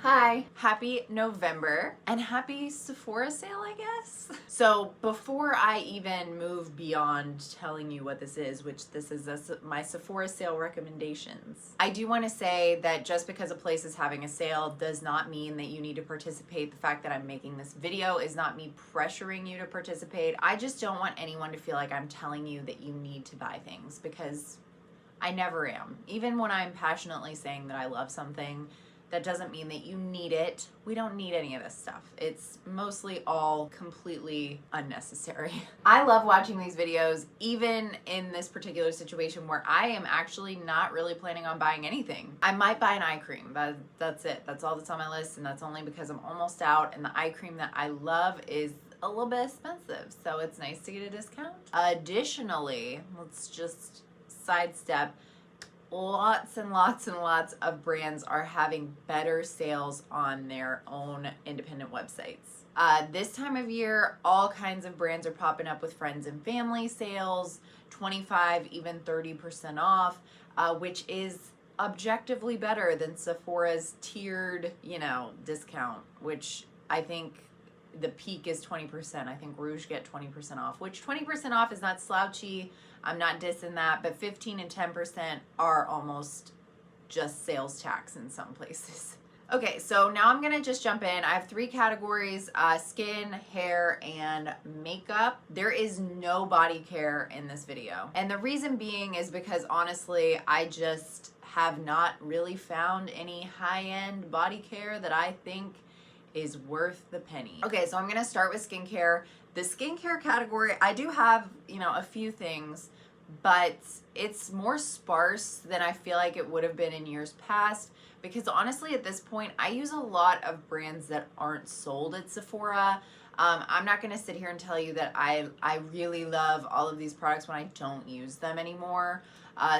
Hi, happy November and happy Sephora sale, I guess. So before I even move beyond telling you what this is, which this is my Sephora sale recommendations, I do want to say that just because a place is having a sale does not mean that you need to participate. The fact that I'm making this video is not me pressuring you to participate. I just don't want anyone to feel like I'm telling you that you need to buy things, because I never am. Even when I'm passionately saying that I love something, that doesn't mean that you need it. We don't need any of this stuff. It's mostly all completely unnecessary. I love watching these videos, even in this particular situation where I am actually not really planning on buying anything. I might buy an eye cream, but that's it. That's all that's on my list, and that's only because I'm almost out, and the eye cream that I love is a little bit expensive, so it's nice to get a discount. Additionally, let's just sidestep, lots and lots and lots of brands are having better sales on their own independent websites. This time of year, all kinds of brands are popping up with friends and family sales, 25, even 30% off, which is objectively better than Sephora's tiered, discount, which I think the peak is 20%. I think Rouge get 20% off, which 20% off is not slouchy. I'm not dissing that, but 15 and 10% are almost just sales tax in some places. Okay, so now I'm gonna just jump in. I have three categories, skin, hair, and makeup. There is no body care in this video. And the reason being is because honestly, I just have not really found any high-end body care that I think is worth the penny. Okay, so I'm gonna start with skincare. The skincare category, I do have, a few things, but it's more sparse than I feel like it would have been in years past, because honestly at this point I use a lot of brands that aren't sold at Sephora. I'm not gonna sit here and tell you that I really love all of these products when I don't use them anymore.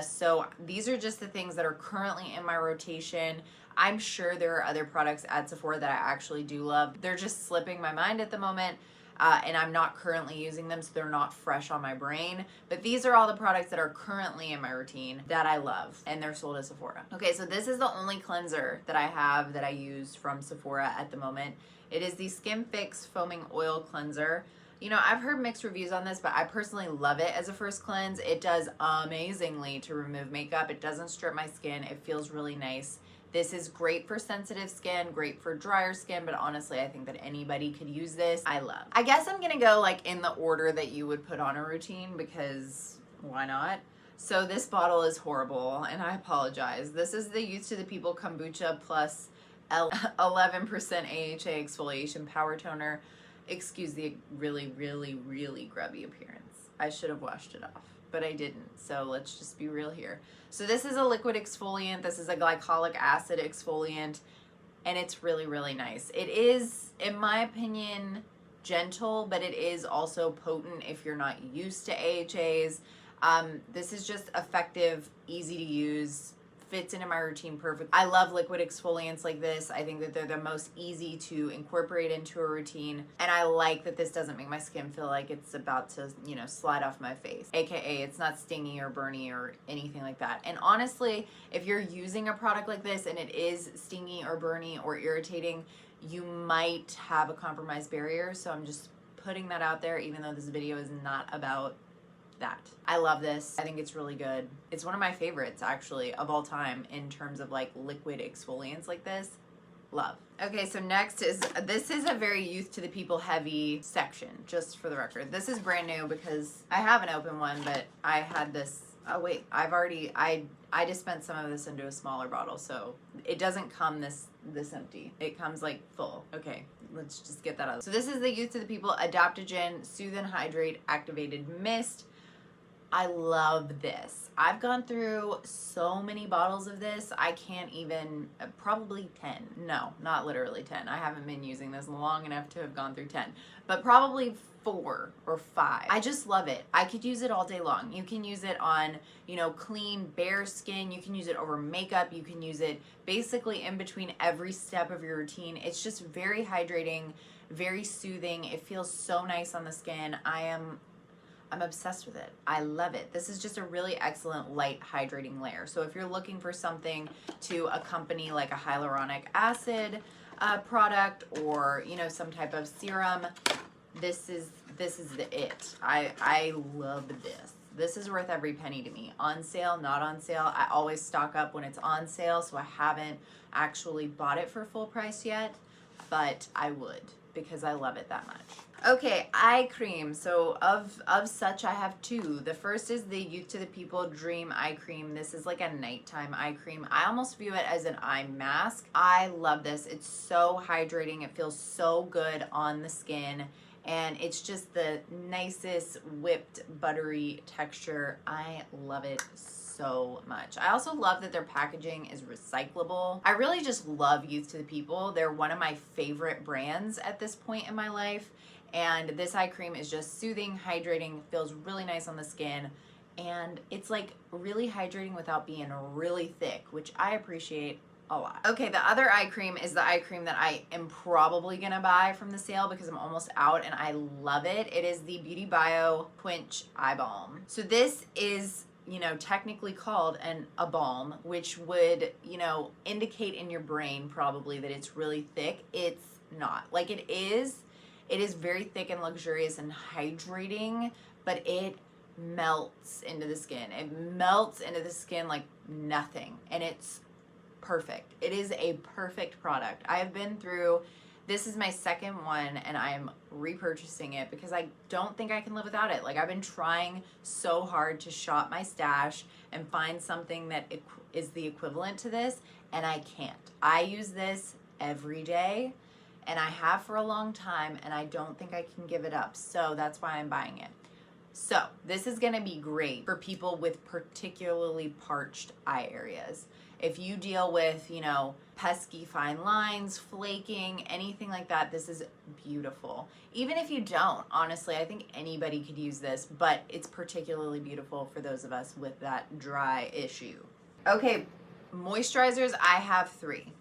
So these are just the things that are currently in my rotation. I'm sure there are other products at Sephora that I actually do love. They're just slipping my mind at the moment, and I'm not currently using them, so they're not fresh on my brain. But these are all the products that are currently in my routine that I love, and they're sold at Sephora. Okay, so this is the only cleanser that I have that I use from Sephora at the moment. It is the Skim Fix Foaming Oil Cleanser. I've heard mixed reviews on this, but I personally love it as a first cleanse. It does amazingly to remove makeup. It doesn't strip my skin. It feels really nice. This is great for sensitive skin, great for drier skin, but honestly, I think that anybody could use this. I love. I guess I'm gonna go in the order that you would put on a routine, because why not? So this bottle is horrible, and I apologize. This is the Youth to the People Kombucha plus 11% AHA Exfoliation Power Toner. Excuse the really, really, really grubby appearance. I should have washed it off, but I didn't, so let's just be real here. So this is a liquid exfoliant. This is a glycolic acid exfoliant, and it's really, really nice. It is, in my opinion, gentle, but it is also potent if you're not used to AHAs. This is just effective, easy to use, fits into my routine perfect. I love liquid exfoliants like this. I think that they're the most easy to incorporate into a routine, and I like that this doesn't make my skin feel like it's about to, slide off my face. AKA, it's not stingy or burny or anything like that. And honestly, if you're using a product like this and it is stingy or burny or irritating, you might have a compromised barrier. So I'm just putting that out there, even though this video is not about that. I love this. I think it's really good. It's one of my favorites actually of all time in terms of liquid exfoliants like this. Love. Okay, so next is, this is a very Youth to the People heavy section, just for the record. This is brand new because I haven't opened one, but I had this, oh wait, I dispensed some of this into a smaller bottle, so it doesn't come this empty. It comes full. Okay, let's just get that out. So this is the Youth to the People Adaptogen Soothe and Hydrate Activated Mist. I love this. I've gone through so many bottles of this. I can't even, probably 10. No, not literally 10. I haven't been using this long enough to have gone through 10, but probably 4 or 5. I just love it. I could use it all day long. You can use it on, clean, bare skin. You can use it over makeup. You can use it basically in between every step of your routine. It's just very hydrating, very soothing. It feels so nice on the skin. I'm obsessed with it. I love it. This is just a really excellent light hydrating layer. So if you're looking for something to accompany like a hyaluronic acid product, or you know, some type of serum, this is it. I love this. This is worth every penny to me. On sale, not on sale. I always stock up when it's on sale, so I haven't actually bought it for full price yet, but I would, because I love it that much. Okay, eye cream. So of such, I have two. The first is the Youth to the People Dream Eye Cream. This is like a nighttime eye cream. I almost view it as an eye mask. I love this. It's so hydrating. It feels so good on the skin. And it's just the nicest whipped buttery texture. I love it so much. I also love that their packaging is recyclable. I really just love Youth to the People. They're one of my favorite brands at this point in my life. And this eye cream is just soothing, hydrating, feels really nice on the skin. And it's like really hydrating without being really thick, which I appreciate a lot. Okay, the other eye cream is the eye cream that I am probably gonna buy from the sale because I'm almost out and I love it. It is the Beauty Bio Quench Eye Balm. So this is, you know, technically called a balm, which would, you know, indicate in your brain probably that it's really thick. It's not. Like it is very thick and luxurious and hydrating, but it melts into the skin. It melts into the skin like nothing, and it's perfect. It is a perfect product. I have been through, this is my second one, and I'm repurchasing it because I don't think I can live without it. Like I've been trying so hard to shop my stash and find something that is the equivalent to this, and I can't. I use this every day, and I have for a long time, and I don't think I can give it up. So that's why I'm buying it. So this is gonna be great for people with particularly parched eye areas. If you deal with, you know, pesky fine lines, flaking, anything like that, this is beautiful. Even if you don't, honestly, I think anybody could use this, but it's particularly beautiful for those of us with that dry issue. Okay, moisturizers, I have 3.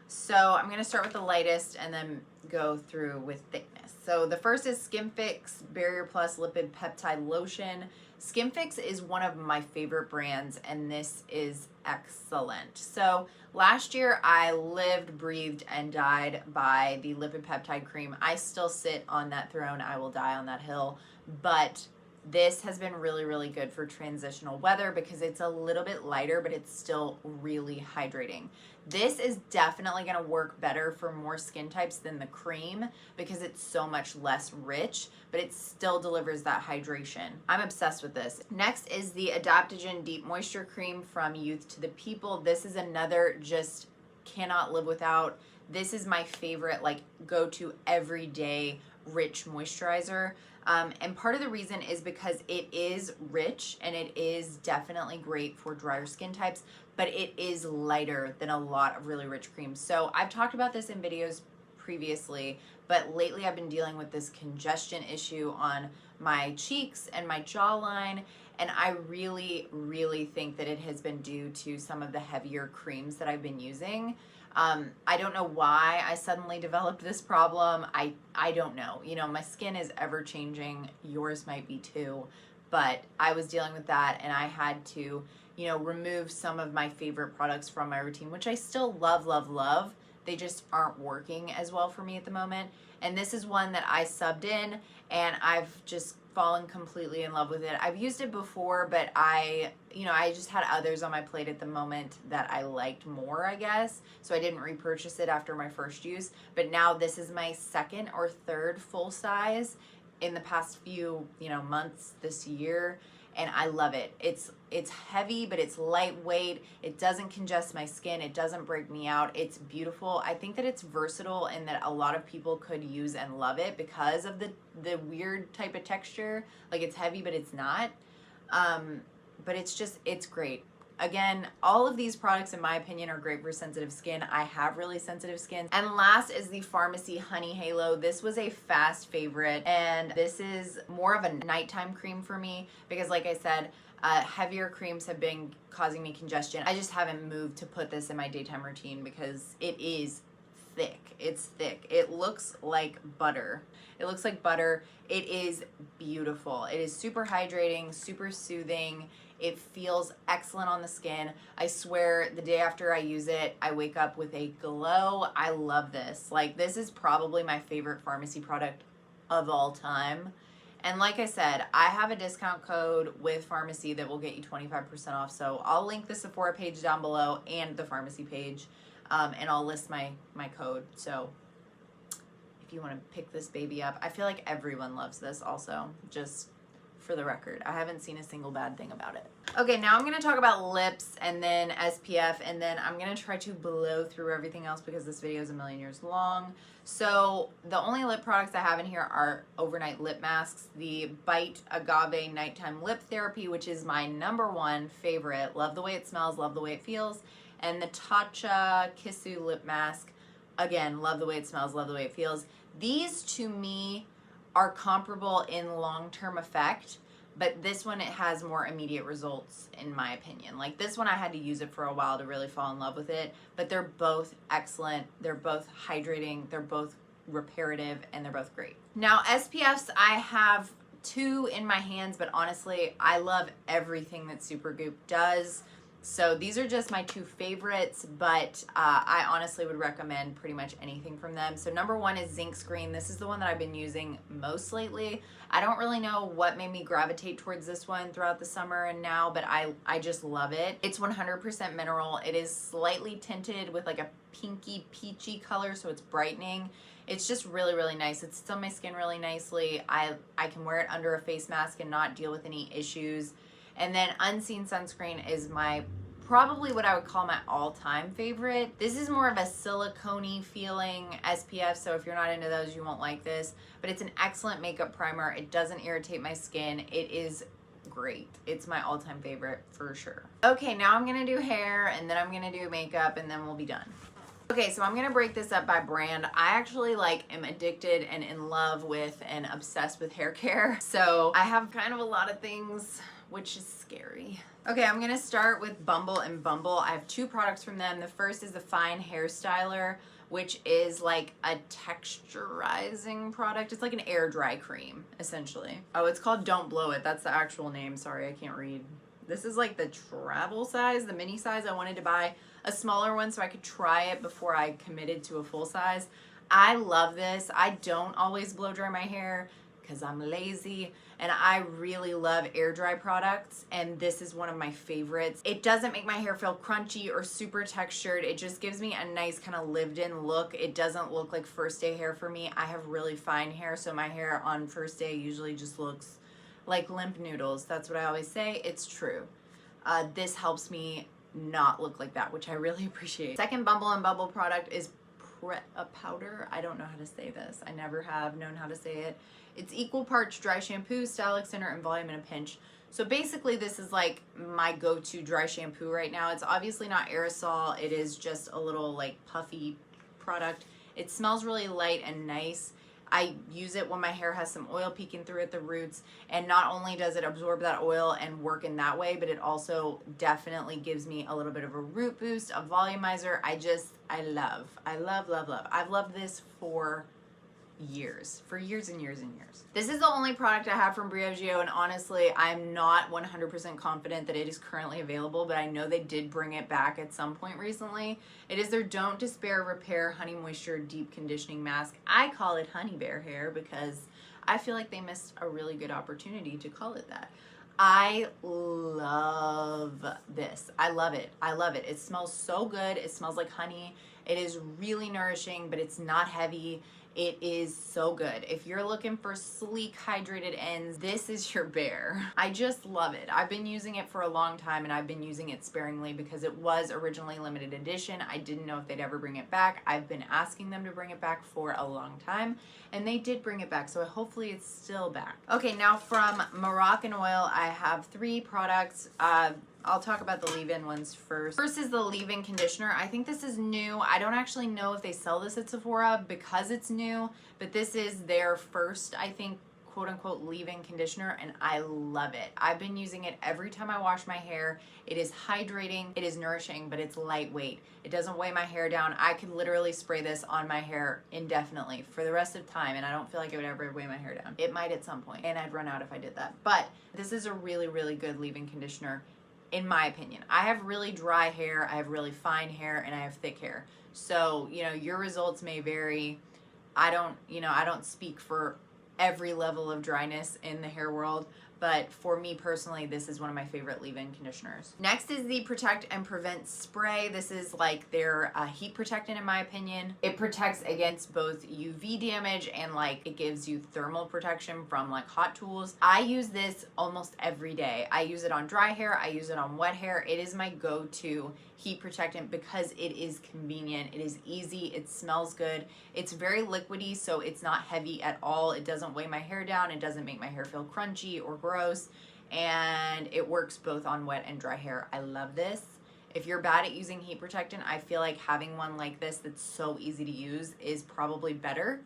So I'm gonna start with the lightest and then go through with thickness. So the first is Skim Fix Barrier Plus Lipid Peptide Lotion. Skim Fix is one of my favorite brands, and this is excellent. So last year I lived, breathed, and died by the lipid peptide cream. I still sit on that throne. I will die on that hill. But this has been really, really good for transitional weather because it's a little bit lighter, but it's still really hydrating. This is definitely going to work better for more skin types than the cream because it's so much less rich, but it still delivers that hydration. I'm obsessed with this. Next is the Adaptogen Deep Moisture Cream from Youth to the People. This is another just cannot live without. This is my favorite, like, go-to everyday rich moisturizer. And part of the reason is because it is rich and it is definitely great for drier skin types, but it is lighter than a lot of really rich creams. So I've talked about this in videos previously, but lately I've been dealing with this congestion issue on my cheeks and my jawline, and I really, really think that it has been due to some of the heavier creams that I've been using. I don't know why I suddenly developed this problem. I don't know. You know, my skin is ever changing. Yours might be too. But I was dealing with that, and I had to, you know, remove some of my favorite products from my routine, which I still love, love, love. They just aren't working as well for me at the moment. And this is one that I subbed in, and I've just fallen completely in love with it. I've used it before, but I just had others on my plate at the moment that I liked more, I guess. So I didn't repurchase it after my first use. But now this is my second or third full size in the past few, months this year. And I love it. It's heavy, but it's lightweight. It doesn't congest my skin. It doesn't break me out. It's beautiful. I think that it's versatile and that a lot of people could use and love it because of the weird type of texture. Like, it's heavy, but it's not. But it's great. Again, all of these products, in my opinion, are great for sensitive skin. I have really sensitive skin. And last is the Pharmacy Honey Halo. This was a fast favorite, and this is more of a nighttime cream for me because, like I said, heavier creams have been causing me congestion. I just haven't moved to put this in my daytime routine because it is thick. It's thick. It looks like butter. It looks like butter. It is beautiful. It is super hydrating, super soothing. It feels excellent on the skin. I swear the day after I use it, I wake up with a glow. I love this. Like, this is probably my favorite pharmacy product of all time. And like I said, I have a discount code with pharmacy that will get you 25% off. So I'll link the Sephora page down below and the pharmacy page. And I'll list my code. So if you want to pick this baby up, I feel like everyone loves this also, just for the record. I haven't seen a single bad thing about it. Okay, now I'm going to talk about lips and then SPF, and then I'm going to try to blow through everything else because this video is a million years long. So the only lip products I have in here are overnight lip masks, the Bite Agave Nighttime Lip Therapy, which is my #1 favorite. Love the way it smells, love the way it feels. And the Tatcha Kissu Lip Mask. Again, love the way it smells, love the way it feels. These, to me, are comparable in long-term effect, but this one, it has more immediate results, in my opinion. Like, this one, I had to use it for a while to really fall in love with it, but they're both excellent. They're both hydrating, they're both reparative, and they're both great. Now, SPFs, I have 2 in my hands, but honestly, I love everything that Supergoop does. So these are just my 2 favorites, but I honestly would recommend pretty much anything from them. So #1 is Zinc Screen. This is the one that I've been using most lately. I don't really know what made me gravitate towards this one throughout the summer and now, but I just love it. It's 100% mineral. It is slightly tinted with like a pinky peachy color, so it's brightening. It's just really, really nice. It sits on my skin really nicely. I can wear it under a face mask and not deal with any issues. And then Unseen Sunscreen is probably what I would call my all-time favorite. This is more of a silicone-y feeling SPF, so if you're not into those, you won't like this. But it's an excellent makeup primer. It doesn't irritate my skin. It is great. It's my all-time favorite for sure. Okay, now I'm gonna do hair, and then I'm gonna do makeup, and then we'll be done. Okay, so I'm gonna break this up by brand. I actually am addicted and in love with and obsessed with hair care. So I have kind of a lot of things, which is scary. Okay, I'm gonna start with Bumble and Bumble. I have 2 products from them. The first is the Fine Hair Styler, which is like a texturizing product. It's like an air dry cream, essentially. Oh, it's called Don't Blow It. That's the actual name. Sorry, I can't read. This is like the travel size, the mini size. I wanted to buy a smaller one so I could try it before I committed to a full size. I love this. I don't always blow dry my hair because I'm lazy, and I really love air dry products, and this is one of my favorites. It doesn't make my hair feel crunchy or super textured. It just gives me a nice kind of lived in look. It doesn't look like first day hair for me. I have really fine hair, so my hair on first day usually just looks like limp noodles. That's what I always say. It's true. This helps me not look like that, which I really appreciate. Second Bumble and Bumble product is a powder. I don't know how to say this. I never have known how to say it. It's equal parts dry shampoo, style extender, and volume in a pinch. So basically this is like my go-to dry shampoo right now. It's obviously not aerosol. It is just a little like puffy product. It smells really light and nice. I use it when my hair has some oil peeking through at the roots, and not only does it absorb that oil and work in that way, but it also definitely gives me a little bit of a root boost, a volumizer. I love. I've loved this for years and years and years. This is the only product I have from Briogeo, and honestly, I'm not 100% confident that it is currently available, but I know they did bring it back at some point recently. It is their Don't Despair Repair Honey Moisture Deep Conditioning Mask. I call it Honey Bear Hair because I feel like they missed a really good opportunity to call it that. I love this. I love it. It smells so good. It smells like honey. It is really nourishing, but it's not heavy. It is so good. If you're looking for sleek, hydrated ends, this is your bear. I just love it. I've been using it for a long time, and I've been using it sparingly because it was originally limited edition. I didn't know if they'd ever bring it back. I've been asking them to bring it back for a long time, and they did bring it back, so hopefully it's still back. Okay, now from Moroccan Oil, I have 3 products. I'll talk about the leave-in ones first. First is the leave-in conditioner. I think this is new. I don't actually know if they sell this at Sephora because it's new, but this is their first, I think, quote unquote leave-in conditioner, and I love it. I've been using it every time I wash my hair. It is hydrating, it is nourishing, but it's lightweight. It doesn't weigh my hair down. I could literally spray this on my hair indefinitely for the rest of time, and I don't feel like it would ever weigh my hair down. It might at some point, and I'd run out if I did that. But this is a really, really good leave-in conditioner, in my opinion. I have really dry hair, I have really fine hair, and I have thick hair. So, you know, your results may vary. I don't speak for every level of dryness in the hair world, but for me personally, this is one of my favorite leave-in conditioners. Next is the Protect and Prevent Spray. This is like their heat protectant, in my opinion. It protects against both UV damage and like it gives you thermal protection from like hot tools. I use this almost every day. I use it on dry hair, I use it on wet hair. It is my go-to heat protectant because it is convenient, it is easy, it smells good, it's very liquidy, so it's not heavy at all. It doesn't weigh my hair down, it doesn't make my hair feel crunchy or gross, and it works both on wet and dry hair. I love this. If you're bad at using heat protectant, I feel like having one like this that's so easy to use is probably better.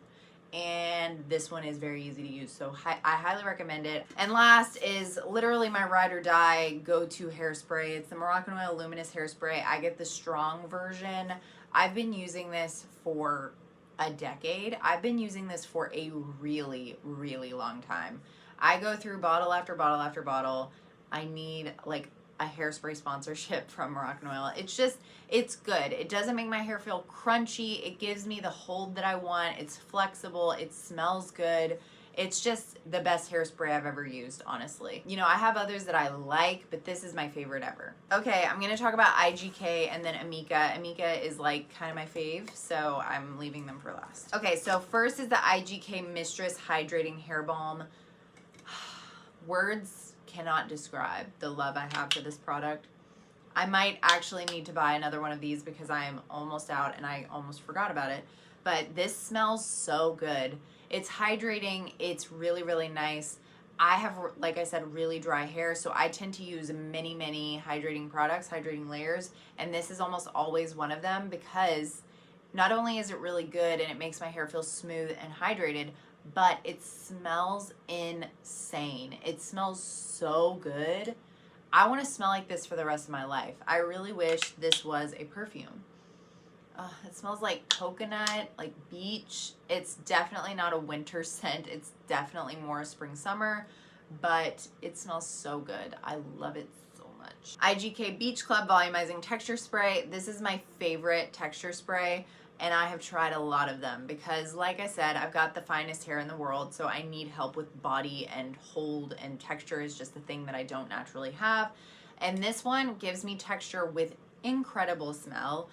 And this one is very easy to use, so I highly recommend it. And last is literally my ride or die go-to hairspray. It's the Moroccan Oil Luminous hairspray. I get the strong version. I've been using this for a decade. I've been using this for a really, really long time. I go through bottle after bottle after bottle. I need like a hairspray sponsorship from Moroccan Oil. It's good. It doesn't make my hair feel crunchy. It gives me the hold that I want. It's flexible. It smells good. It's just the best hairspray I've ever used, honestly. You know, I have others that I like, but this is my favorite ever. Okay, I'm gonna talk about IGK and then Amika. Amika is like kind of my fave, so I'm leaving them for last. Okay, so first is the IGK Mistress Hydrating Hair Balm. Words cannot describe the love I have for this product. I might actually need to buy another one of these because I am almost out and I almost forgot about it. But this smells so good. It's hydrating. It's really, really nice. I have, like I said, really dry hair, so I tend to use many, many hydrating products, hydrating layers, and this is almost always one of them because not only is it really good and it makes my hair feel smooth and hydrated, but it smells insane. It smells so good. I want to smell like this for the rest of my life. I really wish this was a perfume. It smells like coconut, like beach. It's definitely not a winter scent. It's definitely more spring, summer, but it smells so good. I love it so much. IGK Beach Club Volumizing Texture Spray. This is my favorite texture spray. And I have tried a lot of them because, like I said, I've got the finest hair in the world, so I need help with body and hold, and texture is just the thing that I don't naturally have. And this one gives me texture with incredible smell.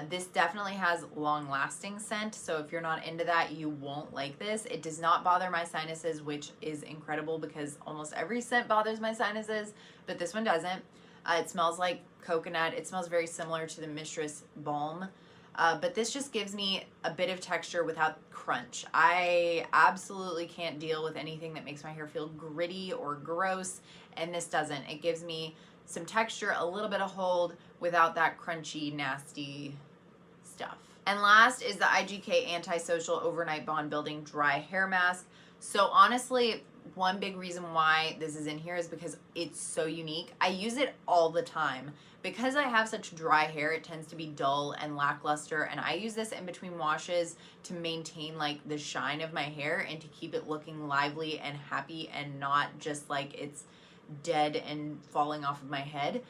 This definitely has long-lasting scent, so if you're not into that, you won't like this. It does not bother my sinuses, which is incredible because almost every scent bothers my sinuses, but this one doesn't. It smells like coconut. It smells very similar to the Mistress Balm. But this just gives me a bit of texture without crunch. I absolutely can't deal with anything that makes my hair feel gritty or gross, and this doesn't. It gives me some texture, a little bit of hold, without that crunchy, nasty stuff. And last is the IGK Antisocial Overnight Bond Building Dry Hair Mask. So honestly, one big reason why this is in here is because it's so unique. I use it all the time. Because I have such dry hair, it tends to be dull and lackluster, and I use this in between washes to maintain like the shine of my hair and to keep it looking lively and happy and not just like it's dead and falling off of my head.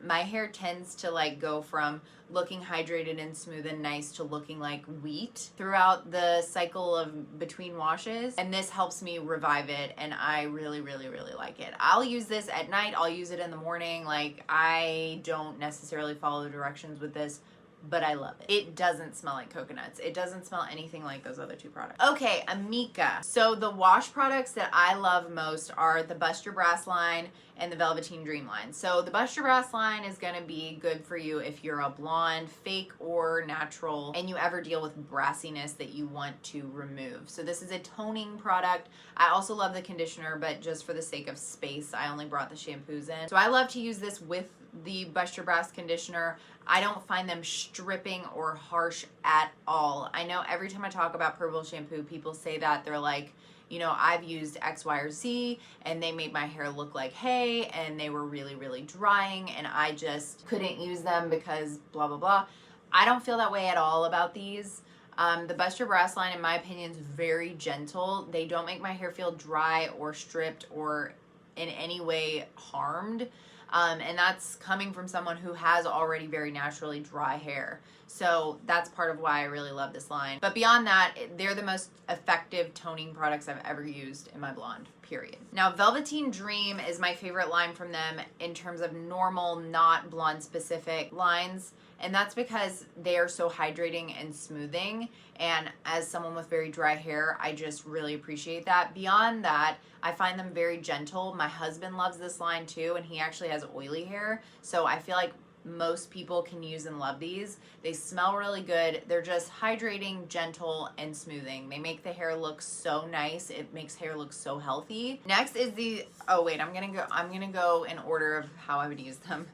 My hair tends to like go from looking hydrated and smooth and nice to looking like wheat throughout the cycle of between washes, and this helps me revive it, and I really, really, really like it. I'll use this at night, I'll use it in the morning. Like, I don't necessarily follow the directions with this, but I love it. It doesn't smell like coconuts. It doesn't smell anything like those other two products. Okay, Amika. So the wash products that I love most are the Bust Your Brass line and the Velveteen Dream line. So the Bust Your Brass line is gonna be good for you if you're a blonde, fake or natural, and you ever deal with brassiness that you want to remove. So this is a toning product. I also love the conditioner, but just for the sake of space, I only brought the shampoos in. So I love to use this with the Buster Brass conditioner. I don't find them stripping or harsh at all. I know every time I talk about purple shampoo, people say that. They're like, you know, I've used X, Y, or Z, and they made my hair look like hay, and they were really, really drying, and I just couldn't use them because blah, blah, blah. I don't feel that way at all about these. The Buster Brass line, in my opinion, is very gentle. They don't make my hair feel dry or stripped or in any way harmed. And that's coming from someone who has already very naturally dry hair. So that's part of why I really love this line. But beyond that, they're the most effective toning products I've ever used in my blonde, period. Now, Velveteen Dream is my favorite line from them in terms of normal, not blonde specific lines. And that's because they are so hydrating and smoothing. And as someone with very dry hair, I just really appreciate that. Beyond that, I find them very gentle. My husband loves this line too, and he actually has oily hair. So I feel like most people can use and love these. They smell really good. They're just hydrating, gentle, and smoothing. They make the hair look so nice. It makes hair look so healthy. Next is the, oh wait, I'm gonna go in order of how I would use them.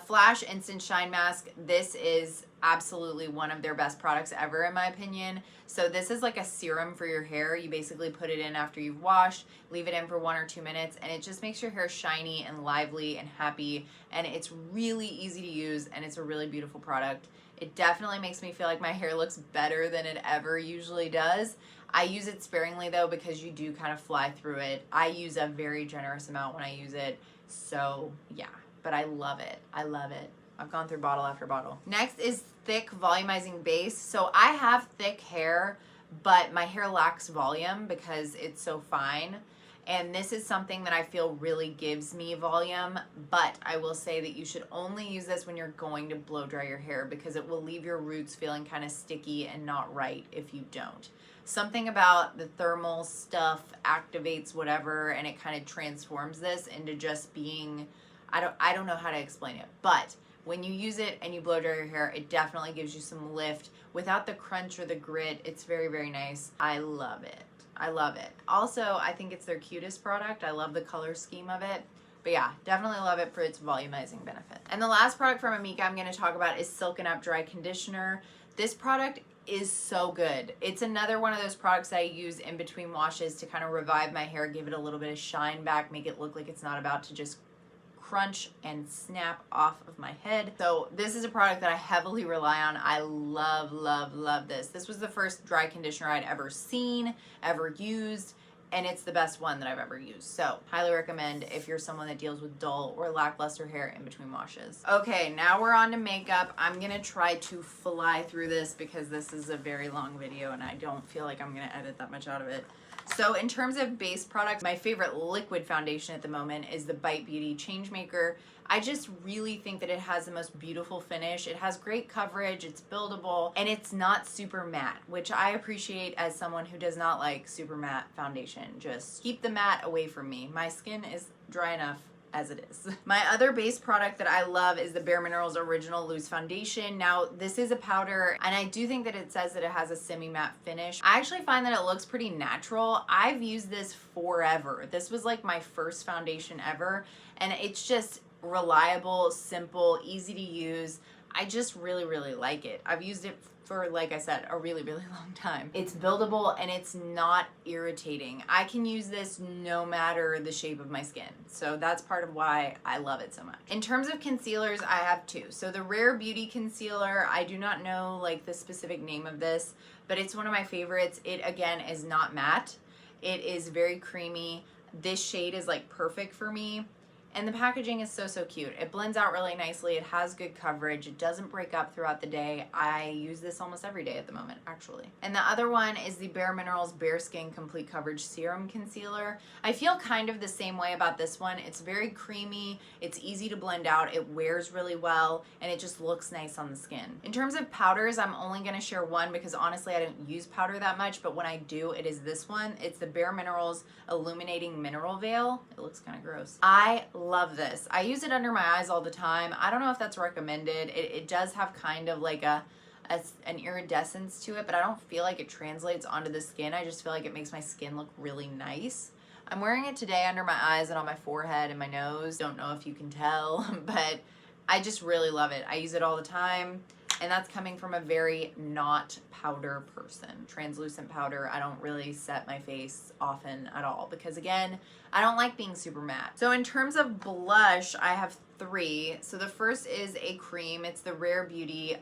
Flash Instant Shine Mask. This is absolutely one of their best products ever, in my opinion. So this is like a serum for your hair. You basically put it in after you've washed, leave it in for 1 or 2 minutes, and it just makes your hair shiny and lively and happy, and it's really easy to use, and it's a really beautiful product. It definitely makes me feel like my hair looks better than it ever usually does. I use it sparingly though, because you do kind of fly through it. I use a very generous amount when I use it, so yeah. But I love it. I love it. I've gone through bottle after bottle. Next is Thick Volumizing Base. So I have thick hair, but my hair lacks volume because it's so fine. And this is something that I feel really gives me volume, but I will say that you should only use this when you're going to blow dry your hair, because it will leave your roots feeling kind of sticky and not right if you don't. Something about the thermal stuff activates whatever, and it kind of transforms this into just being, I don't know how to explain it, but when you use it and you blow dry your hair, it definitely gives you some lift without the crunch or the grit. It's very, very nice. I love it. I love it. Also, I think it's their cutest product. I love the color scheme of it. But yeah, definitely love it for its volumizing benefit. And the last product from Amika I'm going to talk about is Silken Up Dry Conditioner. This product is so good. It's another one of those products I use in between washes to kind of revive my hair, give it a little bit of shine back, make it look like it's not about to just crunch and snap off of my head. So this is a product that I heavily rely on. I love, love, love this. This was the first dry conditioner I'd ever seen, ever used, and it's the best one that I've ever used. So highly recommend if you're someone that deals with dull or lackluster hair in between washes. Okay, now we're on to makeup. I'm gonna try to fly through this because this is a very long video and I don't feel like I'm gonna edit that much out of it. So in terms of base products, my favorite liquid foundation at the moment is the Bite Beauty Changemaker. I just really think that it has the most beautiful finish. It has great coverage, it's buildable, and it's not super matte, which I appreciate as someone who does not like super matte foundation. Just keep the matte away from me. My skin is dry enough as it is. My other base product that I love is the Bareminerals Original Loose Foundation. Now, this is a powder, and I do think that it says that it has a semi-matte finish. I actually find that it looks pretty natural. I've used this forever. This was like my first foundation ever, and it's just reliable, simple, easy to use. I just really, really like it. I've used it for, like I said, a really, really long time. It's buildable and it's not irritating. I can use this no matter the shape of my skin. So that's part of why I love it so much. In terms of concealers, I have two. So the Rare Beauty Concealer, I do not know like the specific name of this, but it's one of my favorites. It again is not matte. It is very creamy. This shade is like perfect for me. And the packaging is so, so cute. It blends out really nicely. It has good coverage. It doesn't break up throughout the day. I use this almost every day at the moment, actually. And the other one is the Bareminerals Bare Skin Complete Coverage Serum Concealer. I feel kind of the same way about this one. It's very creamy. It's easy to blend out. It wears really well, and it just looks nice on the skin. In terms of powders, I'm only going to share one because honestly, I don't use powder that much, but when I do, it is this one. It's the Bareminerals Illuminating Mineral Veil. It looks kind of gross. I love this. I use it under my eyes all the time. I don't know if that's recommended. It does have kind of like an iridescence to it, but I don't feel like it translates onto the skin. I just feel like it makes my skin look really nice. I'm wearing it today under my eyes and on my forehead and my nose. Don't know if you can tell, but I just really love it. I use it all the time. And that's coming from a very not powder person. Translucent powder, I don't really set my face often at all because, again, I don't like being super matte. So in terms of blush, I have 3. So the first is a cream. It's the Rare Beauty,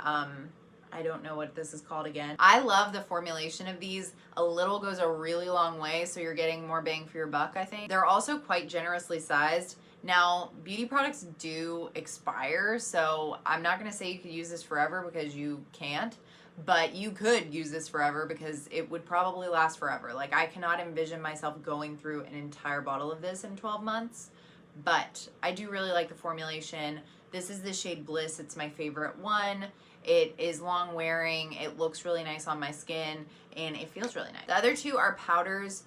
I don't know what this is called again. I love the formulation of these. A little goes a really long way, so you're getting more bang for your buck, I think. They're also quite generously sized. Now, beauty products do expire, so I'm not going to say you could use this forever because you can't, but you could use this forever because it would probably last forever. Like, I cannot envision myself going through an entire bottle of this in 12 months, but I do really like the formulation. This is the shade Bliss. It's my favorite one. It is long wearing, it looks really nice on my skin, and it feels really nice. The other 2 are powders.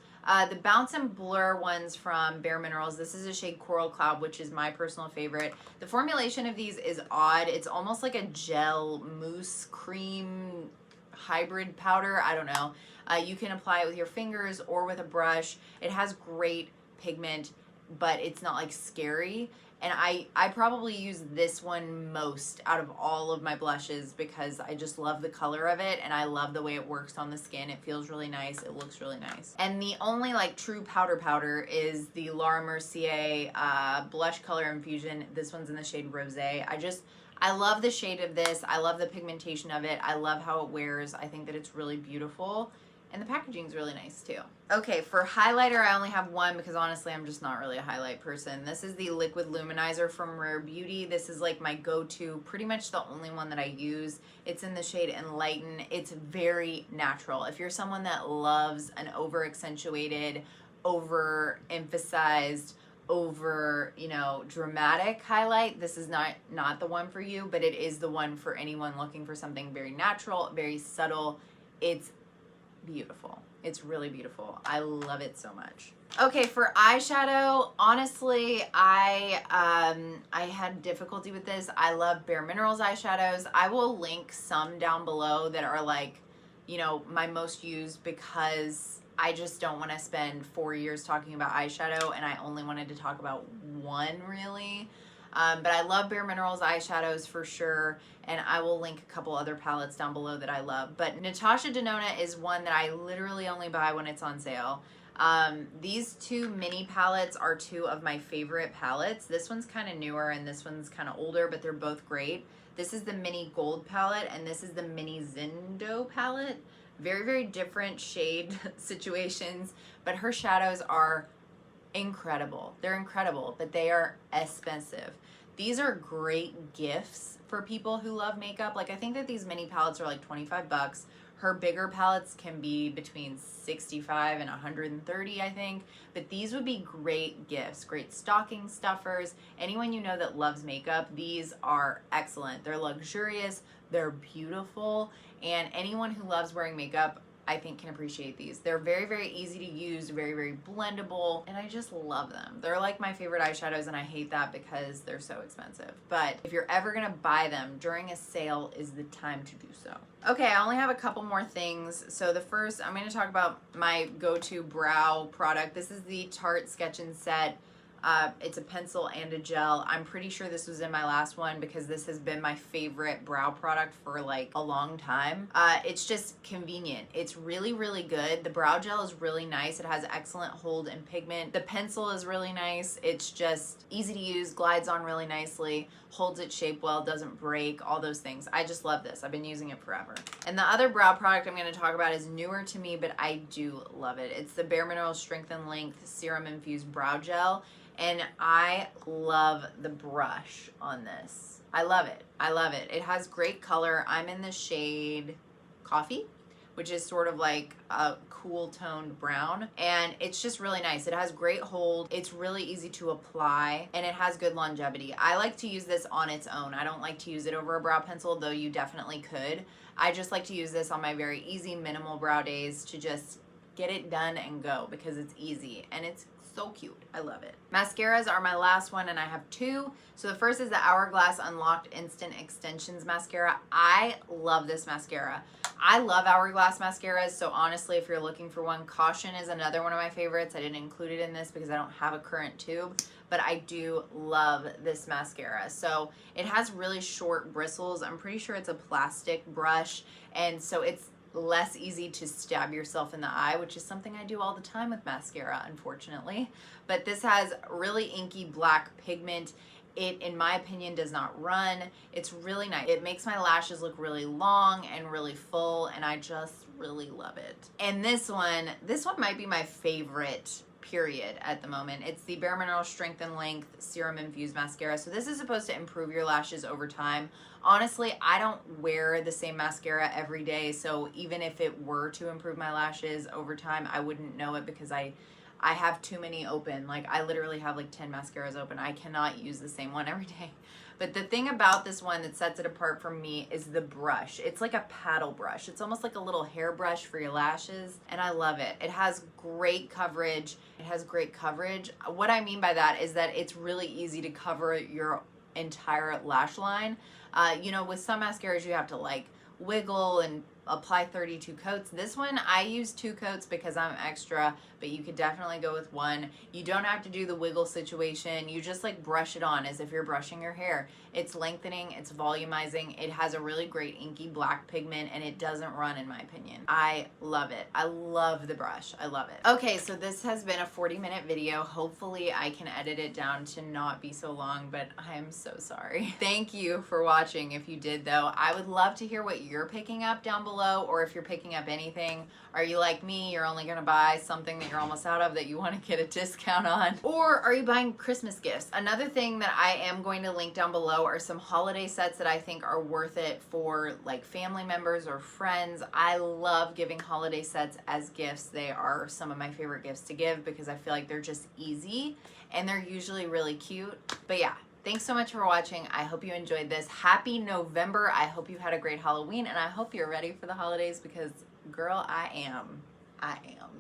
The Bounce and Blur ones from Bareminerals. This is a shade Coral Cloud, which is my personal favorite. The formulation of these is odd. It's almost like a gel mousse cream hybrid powder. I don't know. You can apply it with your fingers or with a brush. It has great pigment, but it's not like scary. And I probably use this one most out of all of my blushes because I just love the color of it and I love the way it works on the skin. It feels really nice. It looks really nice. And the only like true powder is the Laura Mercier Blush Color Infusion. This one's in the shade Rosé. I love the shade of this. I love the pigmentation of it. I love how it wears. I think that it's really beautiful. And the packaging is really nice too. Okay, for highlighter, I only have one because honestly, I'm just not really a highlight person. This is the Liquid Luminizer from Rare Beauty. This is like my go-to, pretty much the only one that I use. It's in the shade Enlighten. It's very natural. If you're someone that loves an over-accentuated, over-emphasized, dramatic highlight, this is not the one for you, but it is the one for anyone looking for something very natural, very subtle. It's beautiful. It's really beautiful. I love it so much. Okay, for eyeshadow, honestly, I had difficulty with this. I love Bareminerals eyeshadows. I will link some down below that are like, my most used because I just don't want to spend 4 years talking about eyeshadow and I only wanted to talk about one really. But I love Bareminerals eyeshadows for sure, and I will link a couple other palettes down below that I love. But Natasha Denona is one that I literally only buy when it's on sale. These 2 mini palettes are 2 of my favorite palettes. This one's kind of newer and this one's kind of older, but they're both great. This is the mini gold palette and this is the mini Zindo palette. Very, very different shade situations, but her shadows are incredible. They're incredible, but they are expensive. These are great gifts for people who love makeup. Like, I think that these mini palettes are like 25 bucks. Her bigger palettes can be between 65 and 130, I think. But these would be great gifts, great stocking stuffers. Anyone that loves makeup, these are excellent. They're luxurious, they're beautiful, and anyone who loves wearing makeup, I think, can appreciate these. They're very, very easy to use, very, very blendable, and I just love them. They're like my favorite eyeshadows, and I hate that because they're so expensive. But if you're ever gonna buy them during a sale is the time to do so. Okay, I only have a couple more things. So the first, I'm gonna talk about my go-to brow product. This is the Tarte Sketch and Set. It's a pencil and a gel. I'm pretty sure this was in my last one because this has been my favorite brow product for like a long time. It's just convenient. It's really, really good. The brow gel is really nice. It has excellent hold and pigment. The pencil is really nice. It's just easy to use, glides on really nicely, holds its shape well, doesn't break, all those things. I just love this. I've been using it forever. And the other brow product I'm going to talk about is newer to me, but I do love it. It's the Bareminerals Strength and Length Serum Infused Brow Gel. And I love the brush on this. I love it. I love it. It has great color. I'm in the shade Coffee, which is sort of like a cool toned brown. And it's just really nice. It has great hold. It's really easy to apply and it has good longevity. I like to use this on its own. I don't like to use it over a brow pencil, though you definitely could. I just like to use this on my very easy minimal brow days to just get it done and go because it's easy and it's so cute. I love it. Mascaras are my last one and I have 2. So the first is the Hourglass Unlocked Instant Extensions Mascara. I love this mascara. I love Hourglass mascaras, so honestly, if you're looking for one, Caution is another one of my favorites. I didn't include it in this because I don't have a current tube, but I do love this mascara. So it has really short bristles. I'm pretty sure it's a plastic brush, and so it's less easy to stab yourself in the eye, which is something I do all the time with mascara, unfortunately. But this has really inky black pigment. It, in my opinion, does not run. It's really nice. It makes my lashes look really long and really full, and I just really love it. And this one might be my favorite, period, at the moment. It's the Bareminerals Strength and Length Serum Infused Mascara. So this is supposed to improve your lashes over time. Honestly, I don't wear the same mascara every day, so even if it were to improve my lashes over time, I wouldn't know it because I have too many open. Like, I literally have like 10 mascaras open. I cannot use the same one every day. But the thing about this one that sets it apart from me is the brush. It's like a paddle brush. It's almost like a little hairbrush for your lashes, and I love it. It has great coverage. It has great coverage. What I mean by that is that it's really easy to cover your entire lash line. You know, with some mascaras you have to like wiggle and apply 32 coats. This one I use 2 coats because I'm extra, but you could definitely go with 1. You don't have to do the wiggle situation. You just like brush it on as if you're brushing your hair. It's lengthening, it's volumizing, it has a really great inky black pigment, and it doesn't run, in my opinion. I love it. I love the brush. I love it. Okay, so this has been a 40-minute video. Hopefully I can edit it down to not be so long, but I am so sorry. Thank you for watching. If you did though, I would love to hear what you're picking up down below, or if you're picking up anything. Are you like me? You're only gonna buy something that you're almost out of that you want to get a discount on? Or are you buying Christmas gifts? Another thing that I am going to link down below are some holiday sets that I think are worth it for like family members or friends. I love giving holiday sets as gifts. They are some of my favorite gifts to give because I feel like they're just easy and they're usually really cute. But yeah, thanks so much for watching. I hope you enjoyed this. Happy November. I hope you've had a great Halloween, and I hope you're ready for the holidays because, girl, I am.